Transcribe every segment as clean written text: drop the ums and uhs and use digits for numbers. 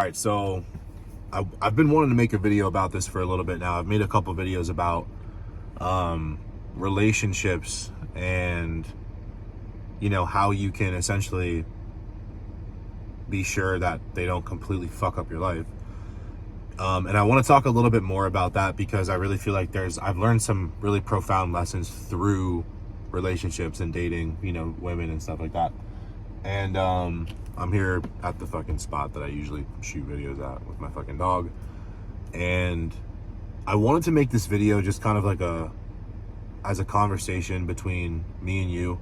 All right, so I've been wanting to make a video about this for a little bit now. I've made a couple videos about relationships and, you know, how you can essentially be sure that they don't completely fuck up your life. And I want to talk a little bit more about that because I really feel like I've learned some really profound lessons through relationships and dating, you know, women and stuff like that. And I'm here at the fucking spot that I usually shoot videos at with my fucking dog. And I wanted to make this video just kind of like as a conversation between me and you.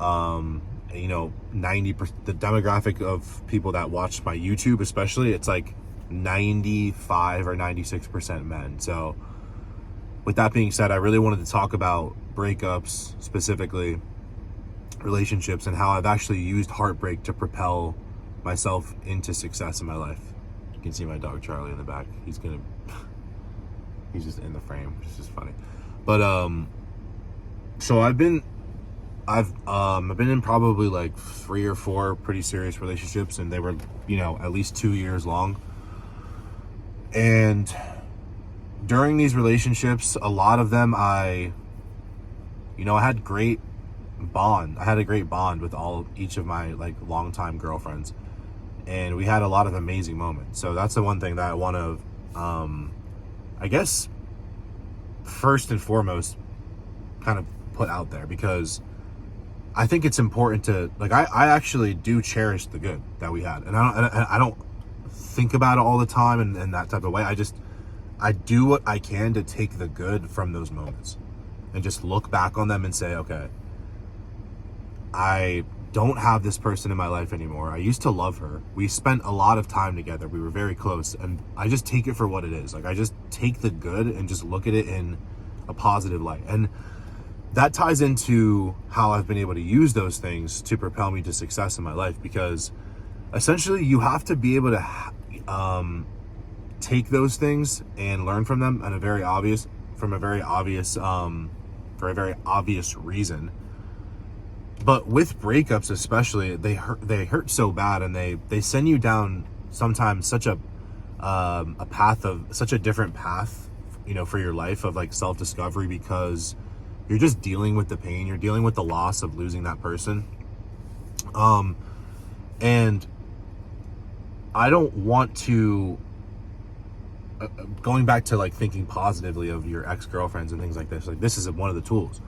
You know, 90%, the demographic of people that watch my YouTube, especially, it's like 95 or 96% men. So with that being said, I really wanted to talk about breakups, specifically relationships, and how I've actually used heartbreak to propel myself into success in my life. You can see my dog Charlie in the back. He's just in the frame, which is just funny. But so I've been in probably like 3 or 4 pretty serious relationships, and they were, you know, at least 2 years long. And during these relationships, a lot of them I had a great bond with each of my like longtime girlfriends, and we had a lot of amazing moments. So that's the one thing that I want to I guess first and foremost kind of put out there, because I think it's important to, like, I actually do cherish the good that we had, and I don't think about it all the time in that type of way. I do what I can to take the good from those moments and just look back on them and say, okay, I don't have this person in my life anymore. I used to love her. We spent a lot of time together. We were very close, and I just take it for what it is. Like, I just take the good and just look at it in a positive light. And that ties into how I've been able to use those things to propel me to success in my life, because essentially you have to be able to take those things and learn from them for a very obvious reason. But with breakups especially, they hurt so bad, and they send you down sometimes such a different path, you know, for your life of like self-discovery, because you're just dealing with the pain, you're dealing with the loss of losing that person. And I don't want to, going back to like thinking positively of your ex-girlfriends and things like this is one of the tools,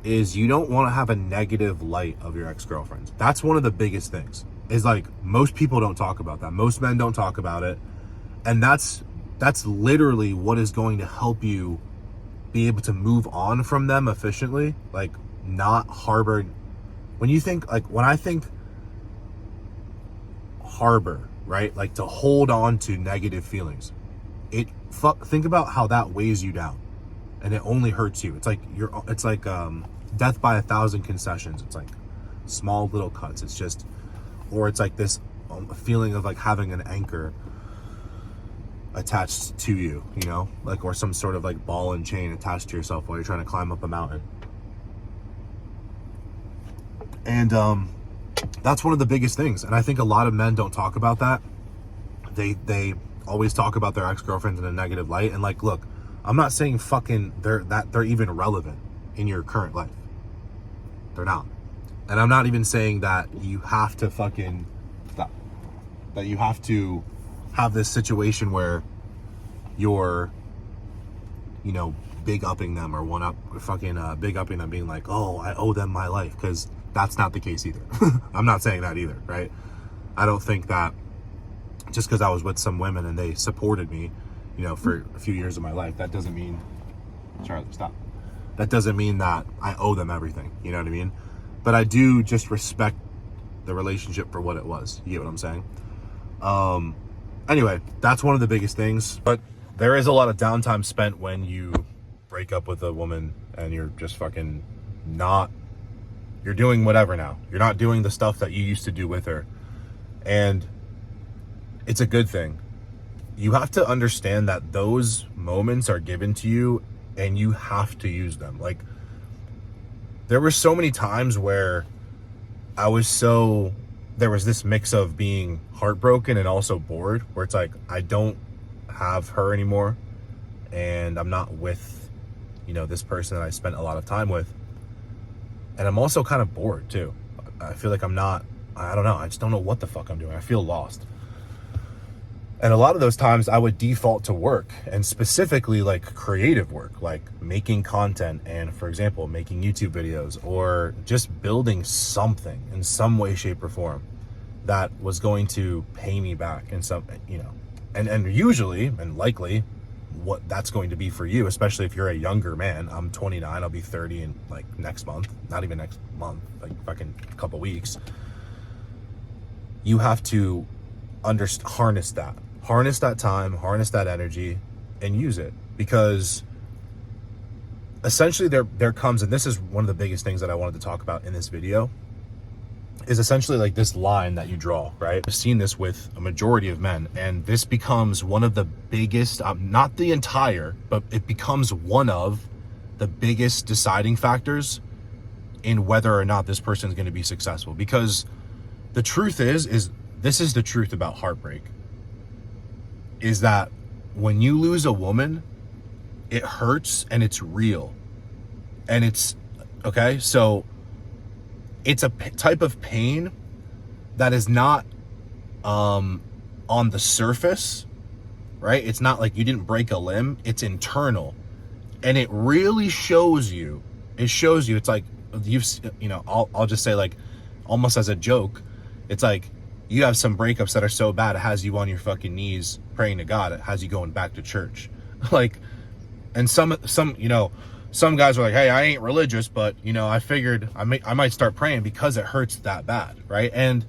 is you don't want to have a negative light of your ex-girlfriends. That's one of the biggest things, is like most people don't talk about that. Most men don't talk about it. And that's literally what is going to help you be able to move on from them efficiently, like not harbor. When I think harbor, right? Like to hold on to negative feelings. Think about how that weighs you down, and it only hurts you. It's like death by 1,000 concessions. It's like small little cuts. Or it's like this feeling of like having an anchor attached to you, you know, like, or some sort of like ball and chain attached to yourself while you're trying to climb up a mountain. And that's one of the biggest things, and I think a lot of men don't talk about that. They always talk about their ex-girlfriends in a negative light, and like, look, I'm not saying they're even relevant in your current life. They're not. And I'm not even saying that you have to that you have to have this situation where you're, you know, big upping them, or big upping them, being like, oh, I owe them my life, because that's not the case either. I'm not saying that either, right? I don't think that just because I was with some women and they supported me, you know, for a few years of my life, that doesn't mean, Charlie, stop. That doesn't mean that I owe them everything, you know what I mean? But I do just respect the relationship for what it was. You get what I'm saying? Anyway, that's one of the biggest things. But there is a lot of downtime spent when you break up with a woman and you're just fucking you're doing whatever now. You're not doing the stuff that you used to do with her. And it's a good thing. You have to understand that those moments are given to you and you have to use them. Like, there were so many times where I was so there was this mix of being heartbroken and also bored, where it's like, I don't have her anymore, and I'm not with, you know, this person that I spent a lot of time with. And I'm also kind of bored too. I feel like I don't know. I just don't know what the fuck I'm doing. I feel lost. And a lot of those times I would default to work, and specifically like creative work, like making content and, for example, making YouTube videos, or just building something in some way, shape, or form that was going to pay me back in some, you know, and usually and likely what that's going to be for you, especially if you're a younger man. I'm 29, I'll be 30 in like next month, not even next month, like fucking couple weeks. You have to harness that time, harness that energy, and use it. Because essentially there comes, and this is one of the biggest things that I wanted to talk about in this video, is essentially like this line that you draw, right? I've seen this with a majority of men, and this becomes one of the biggest, not the entire, but it becomes one of the biggest deciding factors in whether or not this person is going to be successful. Because the truth is this is the truth about heartbreak, is that when you lose a woman, it hurts and it's real. And it's, okay, so it's a type of pain that is not on the surface, right? It's not like you didn't break a limb, it's internal. And it really shows you, it's like, you know, I'll just say, like, almost as a joke, it's like you have some breakups that are so bad it has you on your fucking knees praying to God. It has you going back to church. Like, and some you know, some guys are like, hey, I ain't religious, but, you know, I figured I might start praying because it hurts that bad, right? And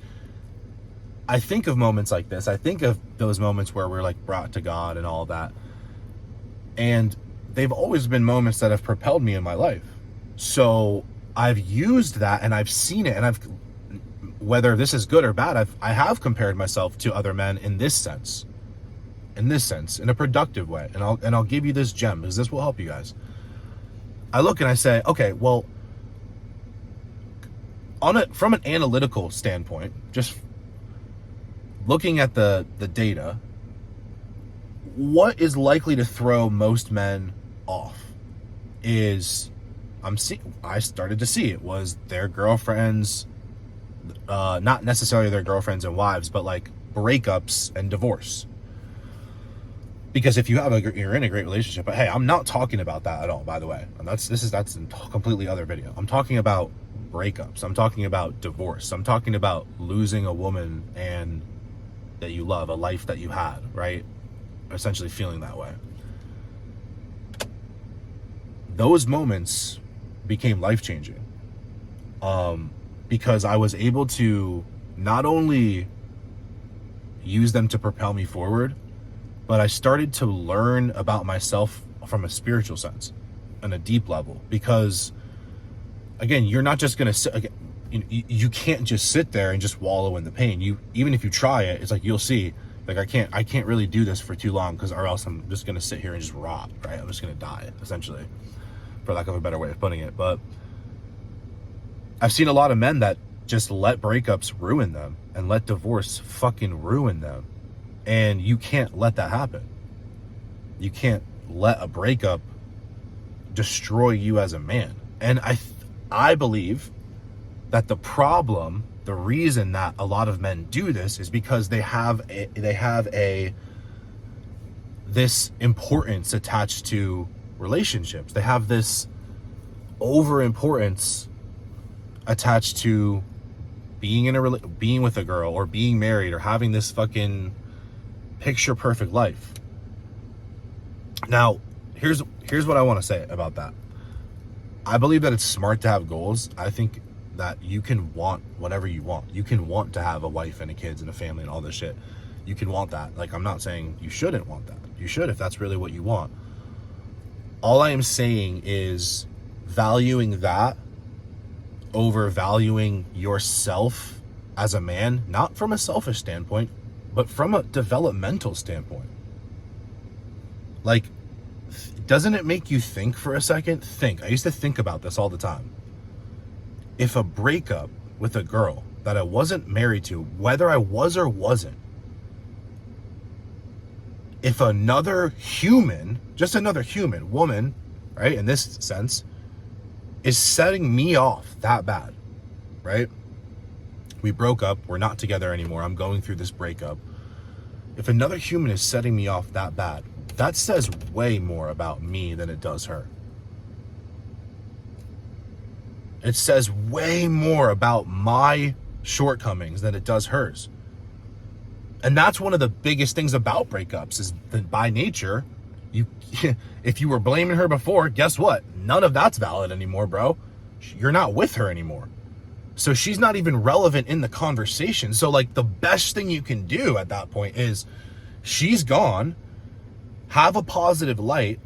I think of moments like this. I think of those moments where we're like brought to God and all that. And they've always been moments that have propelled me in my life. So I've used that, and I've seen it, and whether this is good or bad, I have compared myself to other men in this sense, in a productive way. And I'll give you this gem, because this will help you guys. I look and I say, okay, well, from an analytical standpoint, just looking at the data, what is likely to throw most men off is, I started to see it was their girlfriends, not necessarily their girlfriends and wives, but like breakups and divorce. Because if you're in a great relationship, but hey, I'm not talking about that at all, by the way. And that's a completely other video. I'm talking about breakups. I'm talking about divorce. I'm talking about losing a woman and that you love, a life that you had, right? Essentially feeling that way. Those moments became life-changing. Because I was able to not only use them to propel me forward, but I started to learn about myself from a spiritual sense, on a deep level. Because, again, you're not just going to sit, again, you can't just sit there and just wallow in the pain. Even if you try it, it's like, you'll see, like, I can't really do this for too long, or else I'm just going to sit here and just rot, right? I'm just going to die, essentially, for lack of a better way of putting it. But I've seen a lot of men that just let breakups ruin them, and let divorce fucking ruin them. And you can't let that happen. You can't let a breakup destroy you as a man. And I believe that the reason that a lot of men do this is because they have this importance attached to relationships. They have this over importance attached to being with a girl, or being married, or having this fucking picture perfect life. Now, here's what I want to say about that. I believe that it's smart to have goals. I think that you can want whatever you want. You can want to have a wife and a kids and a family and all this shit. You can want that. Like, I'm not saying you shouldn't want that. You should, if that's really what you want. All I am saying is valuing that over valuing yourself as a man, not from a selfish standpoint, but from a developmental standpoint. Like, doesn't it make you think for a second? I used to think about this all the time. If a breakup with a girl that I wasn't married to, whether I was or wasn't, if another human, just another human, woman, right, in this sense, is setting me off that bad, right? We broke up. We're not together anymore. I'm going through this breakup. If another human is setting me off that bad, that says way more about me than it does her. It says way more about my shortcomings than it does hers. And that's one of the biggest things about breakups, is that by nature, if you were blaming her before, guess what? None of that's valid anymore, bro. You're not with her anymore. So she's not even relevant in the conversation. So like the best thing you can do at that point is, she's gone. Have a positive light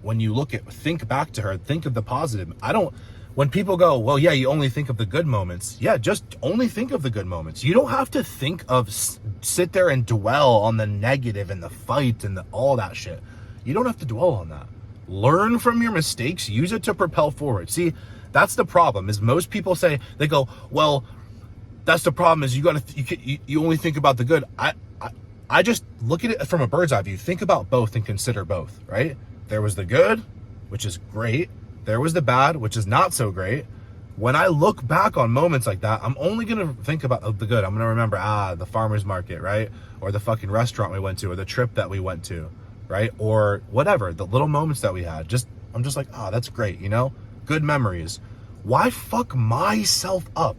when you think back to her, think of the positive. When people go, well, yeah, you only think of the good moments. Yeah, just only think of the good moments. You don't have to sit there and dwell on the negative and the fight and all that shit. You don't have to dwell on that. Learn from your mistakes, use it to propel forward. See, that's the problem, is most people they go, well, that's the problem, is you only think about the good. I just look at it from a bird's eye view. Think about both and consider both, right? There was the good, which is great. There was the bad, which is not so great. When I look back on moments like that, I'm only going to think about the good. I'm going to remember, the farmer's market, right? Or the fucking restaurant we went to, or the trip that we went to, right? Or whatever, the little moments that we had. I'm just like, that's great, Good memories. Why fuck myself up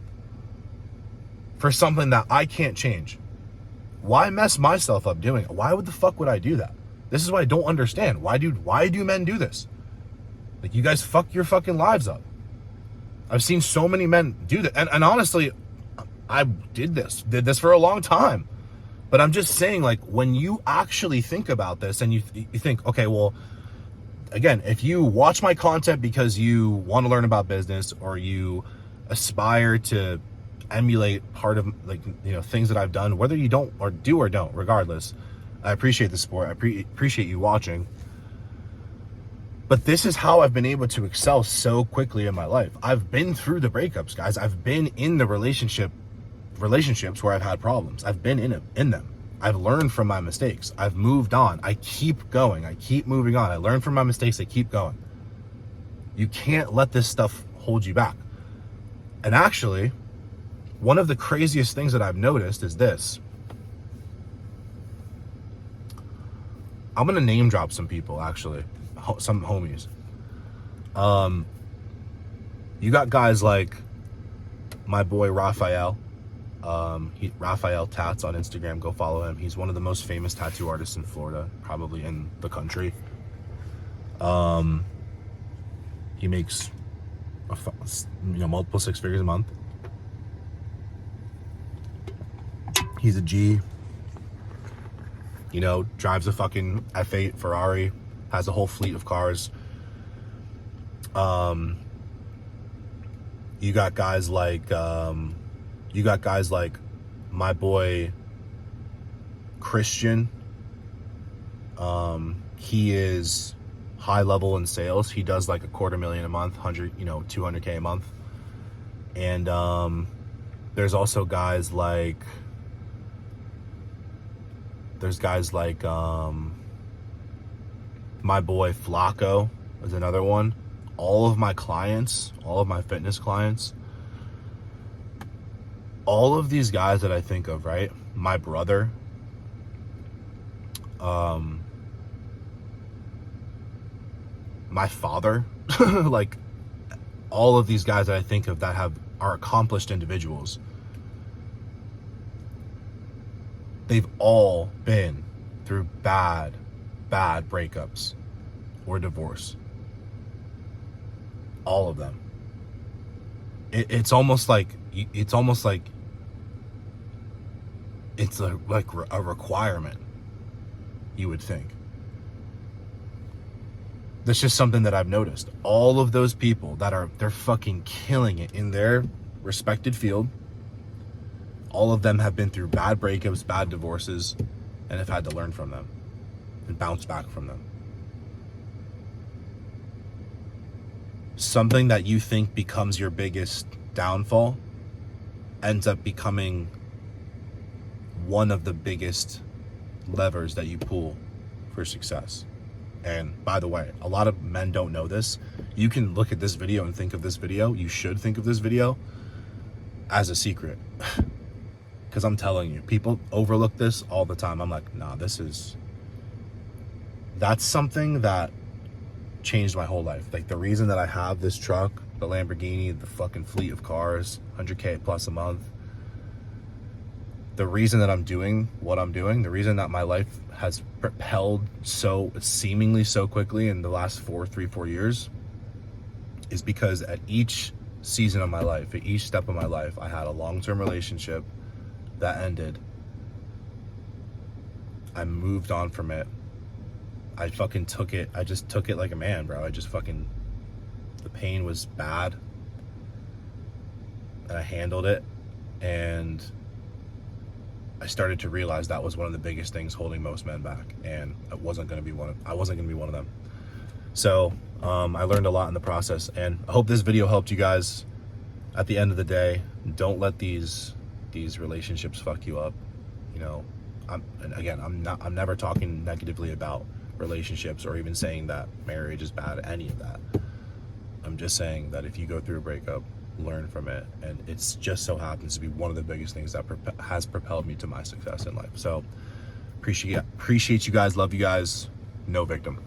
for something that I can't change? Why mess myself up doing it? Why the fuck would I do that? This is what I don't understand. Why do men do this? Like, you guys fuck your fucking lives up. I've seen so many men do that. And honestly, I did this for a long time. But I'm just saying, like, when you actually think about this and you think, okay, well, again, if you watch my content because you want to learn about business, or you aspire to emulate part of, like, things that I've done, whether you don't or do or don't, regardless, I appreciate the support. I appreciate you watching. But this is how I've been able to excel so quickly in my life. I've been through the breakups, guys. I've been in the relationships where I've had problems. I've been in them. I've learned from my mistakes. I've moved on. I keep going. I keep moving on. I learn from my mistakes. I keep going. You can't let this stuff hold you back. And actually, one of the craziest things that I've noticed is this. I'm going to name drop some people, actually. Some homies. You got guys like my boy Raphael. Raphael Tats on Instagram. Go follow him. He's one of the most famous tattoo artists in Florida, probably in the country. He makes multiple six figures a month. He's a G. Drives a fucking F8 Ferrari. Has a whole fleet of cars. You got guys like my boy Christian. He is high level in sales. He does like $250,000 a month, 200K a month. And there's also guys like my boy Flacco is another one. All of my clients, all of my fitness clients, all of these guys that I think of, right? My brother, my father, like all of these guys that I think of that are accomplished individuals, they've all been through bad breakups or divorce. All of them. It's almost like it's a requirement, you would think. That's just something that I've noticed. All of those people they're fucking killing it in their respected field. All of them have been through bad breakups, bad divorces, and have had to learn from them and bounce back from them. Something that you think becomes your biggest downfall ends up becoming one of the biggest levers that you pull for success. And by the way, a lot of men don't know this. You can look at this video and think of this video, you should think of this video as a secret. Because I'm telling you, people overlook this all the time. I'm like, nah, that's something that changed my whole life. Like, the reason that I have this truck, the Lamborghini, the fucking fleet of cars, 100K plus a month, the reason that I'm doing what I'm doing, the reason that my life has propelled so seemingly so quickly in the last 4 years, is because at each season of my life, at each step of my life, I had a long-term relationship that ended. I moved on from it. I fucking took it. I just took it like a man, bro. The pain was bad, and I handled it, and I started to realize that was one of the biggest things holding most men back, and I wasn't going to be one of them. So I learned a lot in the process, and I hope this video helped you guys. At the end of the day, don't let these relationships fuck you up. You know, I'm never talking negatively about relationships or even saying that marriage is bad, any of that. I'm just saying that if you go through a breakup, learn from it, and it's just so happens to be one of the biggest things that has propelled me to my success in life. So appreciate you guys, love you guys. No victim.